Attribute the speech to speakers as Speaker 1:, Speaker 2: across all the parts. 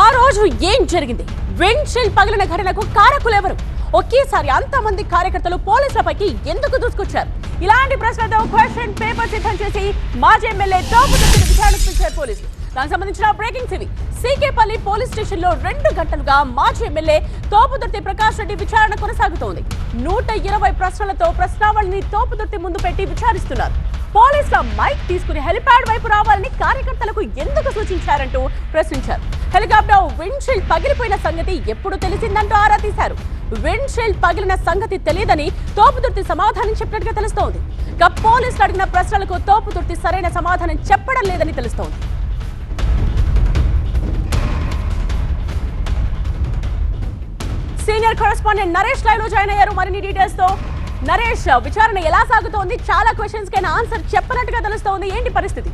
Speaker 1: ఆ రోజు ఏం జరిగింది? విండ్షీల్డ్ పగిలిన ఘటనకు కారకులెవరు? ఒకేసారి అంతమంది కార్యకర్తలు పోలీసులపైకి ఎందుకు దూసుకొచ్చారు? ఇలాంటి ప్రశ్నలతో క్వశ్చన్ పేపర్ సిద్ధం చేసి మాజీ ఎమ్మెల్యే తోపుదుర్తిని విచారణకు పిలిచారు పోలీసులు. దానికి సంబంధించిన బ్రేకింగ్స్ ఇవి. సీకేపల్లి పోలీస్ స్టేషన్ లో 2 గంటలుగా మాజీ ఎమ్మెల్యే తోపుదుర్తి ప్రకాష్ రెడ్డి విచారణ కొనసాగుతోంది. 120 ప్రశ్నలతో ప్రశ్నావళిని తోపుదుర్తి ముందు పెట్టి విచారిస్తున్నారు. పోలీసుల మైక్ తీసుకుని హెలిప్యాడ్ వైపు రావాలని కార్యకర్తలకు ఎందుకు సూచించారంటూ ప్రశ్నించారు. హెలికాప్టర్ విండ్షీల్డ్ పగిలిపోయిన సంగతి ఎప్పుడు తెలిసిందంటూ ఆరా తీశారు. విండ్షీల్డ్ పగిలిన సంగతి తెలియదని తోపుదుర్తి సమాధానం చెప్పినట్టుగా తెలుస్తోంది. పోలీసులు అడిగిన ప్రశ్నలకు తోపుదుర్తి సరైన సమాధానం చెప్పడం లేదని తెలుస్తోంది. సీనియర్ కరెస్పాండెంట్ నరేష్ లైవ్ లో జాయిన్ అయ్యారు మరిన్ని డీటెయిల్స్ తో. నరేష్, విచారణ ఎలా సాగుతోంది? చాలా క్వశ్చన్స్ కైనా ఆన్సర్ చెప్పనట్టుగా తెలుస్తోంది. ఏంటి పరిస్థితి?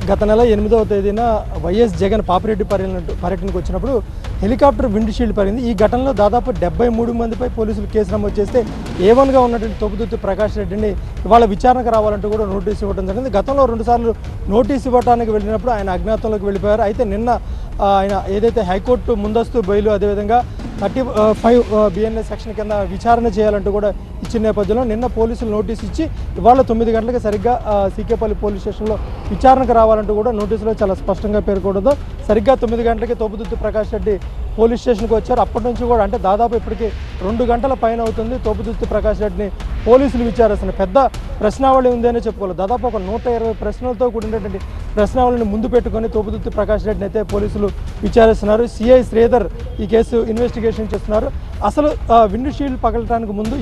Speaker 2: గత నెల 8వ తేదీన వైఎస్ జగన్ పాపిరెడ్డి పర్యటనకు వచ్చినప్పుడు హెలికాప్టర్ విండ్షీల్డ్ పడింది. ఈ ఘటనలో దాదాపు 73 మందిపై పోలీసులు కేసు నమోదు చేస్తే A1గా ఉన్నటువంటి తోపుదుర్తి ప్రకాష్ రెడ్డిని ఇవాళ విచారణకు రావాలంటూ కూడా నోటీసు ఇవ్వడం జరిగింది. గతంలో 2 సార్లు నోటీసు ఇవ్వడానికి వెళ్ళినప్పుడు ఆయన అజ్ఞాతంలోకి వెళ్ళిపోయారు. అయితే నిన్న ఆయన ఏదైతే హైకోర్టు ముందస్తు బెయిల్ అదేవిధంగా 35 BNS సెక్షన్ కింద విచారణ చేయాలంటూ కూడా ఇచ్చిన నేపథ్యంలో నిన్న పోలీసులు నోటీసు ఇచ్చి ఇవాళ 9 గంటలకు సరిగ్గా సీకేపల్లి పోలీస్ స్టేషన్లో విచారణకు రావాలంటూ కూడా నోటీసులో చాలా స్పష్టంగా పేర్కొనడంతో సరిగ్గా 9 గంటలకి తోపుదుర్తి ప్రకాష్ రెడ్డి పోలీస్ స్టేషన్కి వచ్చారు. అప్పటి నుంచి కూడా అంటే దాదాపు ఇప్పటికీ 2 గంటల పైన అవుతుంది తోపుదుర్తి ప్రకాష్ రెడ్డిని పోలీసులు విచారిస్తున్నారు. పెద్ద ప్రశ్నావళి ఉందనే చెప్పుకోవాలి. దాదాపు ఒక 120 ప్రశ్నలతో కూడినటువంటి ప్రశ్నావళిని ముందు పెట్టుకొని తోపుదుర్తి ప్రకాష్ రెడ్డిని అయితే పోలీసులు విచారిస్తున్నారు. సిఐ శ్రీధర్ ఈ కేసు ఇన్వెస్టిగేషన్ చేస్తున్నారు. అసలు విండ్షీల్డ్ పగలటానికి ముందు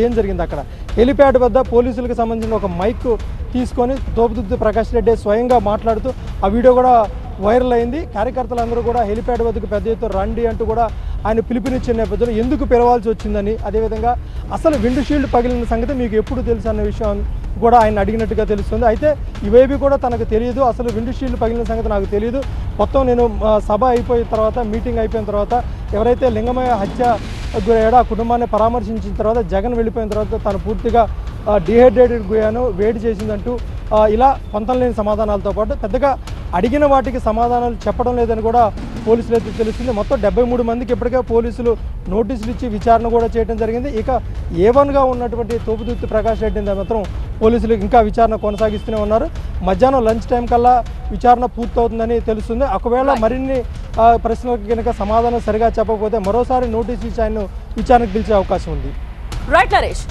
Speaker 2: ఏం జరిగింది? అక్కడ హెలిప్యాడ్ వద్ద పోలీసులకు సంబంధించిన ఒక మైక్ తీసుకొని తోపుదుర్తి ప్రకాష్ రెడ్డి స్వయంగా మాట్లాడుతూ ఆ వీడియో కూడా వైరల్ అయింది. కార్యకర్తలందరూ కూడా హెలిప్యాడ్ వద్దకు పెద్ద ఎత్తున రండి అంటూ కూడా ఆయన పిలుపునిచ్చిన నేపథ్యంలో ఎందుకు పిలవాల్సి వచ్చిందని, అదేవిధంగా అసలు విండ్షీల్డ్ పగిలిన సంగతి మీకు ఎప్పుడు తెలుసు అన్న విషయం కూడా ఆయన అడిగినట్టుగా తెలుస్తుంది. అయితే ఇవేవి కూడా తనకు తెలియదు, అసలు విండ్షీల్డ్ పగిలిన సంగతి నాకు తెలియదు. మొత్తం నేను సభ అయిపోయిన తర్వాత, మీటింగ్ అయిపోయిన తర్వాత ఎవరైతే లింగమయ్య హత్య గురయ్యాడో ఆ కుటుంబాన్ని పరామర్శించిన తర్వాత జగన్ వెళ్ళిపోయిన తర్వాత తను పూర్తిగా డిహైడ్రేటెడ్ గుయ్యాను, వేడి చేసిందంటూ ఇలా పొంతలేని సమాధానాలతో పాటు పెద్దగా అడిగిన వాటికి సమాధానాలు చెప్పడం లేదని కూడా పోలీసులు అయితే తెలుస్తుంది. మొత్తం 73 మందికి ఇప్పటికే పోలీసులు నోటీసులు ఇచ్చి విచారణ కూడా చేయడం జరిగింది. ఇక A1గా ఉన్నటువంటి తోపుదుర్తి ప్రకాష్ రెడ్డిని మాత్రం పోలీసులు ఇంకా విచారణ కొనసాగిస్తూనే ఉన్నారు. మధ్యాహ్నం లంచ్ టైం కల్లా విచారణ పూర్తవుతుందని తెలుస్తుంది. ఒకవేళ మరిన్ని ప్రశ్నలకు కనుక సమాధానం సరిగా చెప్పకపోతే మరోసారి నోటీసు ఇచ్చి ఆయన విచారణకు పిలిచే అవకాశం ఉంది.
Speaker 1: రైట్ నరేష్.